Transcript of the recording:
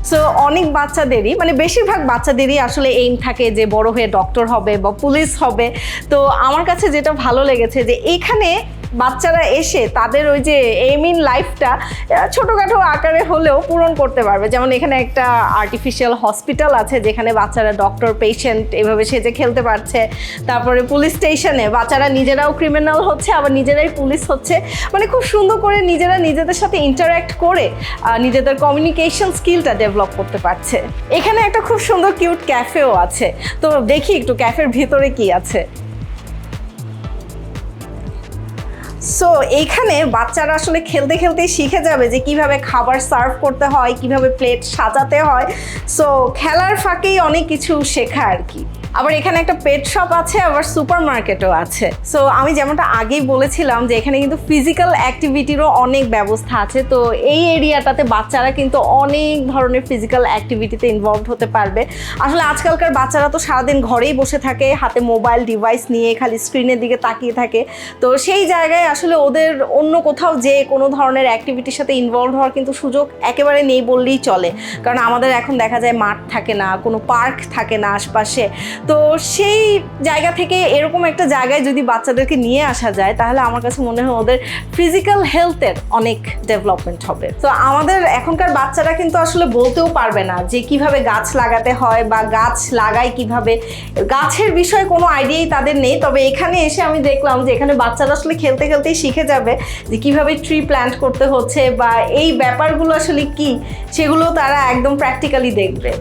So অনেক বাচ্চাদেরই মানে বেশিরভাগ বাচ্চাদেরই আসলে এইম থাকে যে বড় হয়ে ডক্টর হবে বা পুলিশ হবে। তো আমার কাছে যেটা ভালো লেগেছে যে এইখানে বাচ্চারা এসে তাদের ওই যে এইম ইন লাইফটা ছোটোখাটো আকারে হলেও পূরণ করতে পারবে। যেমন এখানে একটা আর্টিফিশিয়াল হসপিটাল আছে যেখানে বাচ্চারা ডক্টর পেশেন্ট এভাবে সেজে খেলতে পারছে। তারপরে পুলিশ স্টেশনে বাচ্চারা নিজেরাও ক্রিমিনাল হচ্ছে আবার নিজেরাই পুলিশ হচ্ছে, মানে খুব সুন্দর করে নিজেরা নিজেদের সাথে ইন্টারঅ্যাক্ট করে নিজেদের কমিউনিকেশন স্কিলটা ডেভেলপ করতে পারছে। এখানে একটা খুব সুন্দর কিউট ক্যাফেও আছে, তো দেখি একটু ক্যাফের ভিতরে কি আছে। সো এইখানে বাচ্চারা আসলে খেলতে খেলতেই শিখে যাবে যে কিভাবে খাবার সার্ভ করতে হয়, কিভাবে প্লেট সাজাতে হয়। সো খেলার ফাঁকেই অনেক কিছু শেখা আর কি। আবার এখানে একটা পেট শপ আছে, আবার সুপার মার্কেটও আছে। সো আমি যেমনটা আগেই বলেছিলাম যে এখানে কিন্তু ফিজিক্যাল অ্যাক্টিভিটিরও অনেক ব্যবস্থা আছে। তো এই এরিয়াটাতে বাচ্চারা কিন্তু অনেক ধরনের ফিজিক্যাল অ্যাক্টিভিটিতে ইনভলভ হতে পারবে। আসলে আজকালকার বাচ্চারা তো সারাদিন ঘরেই বসে থাকে, হাতে মোবাইল ডিভাইস নিয়ে খালি স্ক্রিনের দিকে তাকিয়ে থাকে। তো সেই জায়গায় আসলে ওদের অন্য কোথাও যে কোনো ধরনের অ্যাক্টিভিটির সাথে ইনভলভ হওয়ার কিন্তু সুযোগ একেবারে নেই বললেই চলে। কারণ আমাদের এখন দেখা যায় মাঠ থাকে না, কোনো পার্ক থাকে না আশপাশে। তো সেই জায়গা থেকে এরকম একটা জায়গায় যদি বাচ্চাদেরকে নিয়ে আসা যায় তাহলে আমার কাছে মনে হয় ওদের ফিজিক্যাল হেলথের অনেক ডেভেলপমেন্ট হবে। তো আমাদের এখনকার বাচ্চারা কিন্তু আসলে বলতেও পারবে না যে কিভাবে গাছ লাগাতে হয় বা গাছ লাগায় কিভাবে, গাছের বিষয়ে কোনো আইডিয়াই তাদের নেই। তবে এখানে এসে আমি দেখলাম যে এখানে বাচ্চারা আসলে খেলতে খেলতেই শিখে যাবে যে কিভাবে ট্রি প্ল্যান্ট করতে হচ্ছে বা এই ব্যাপারগুলো আসলে কি সেগুলো তারা একদম প্র্যাকটিক্যালি দেখবে।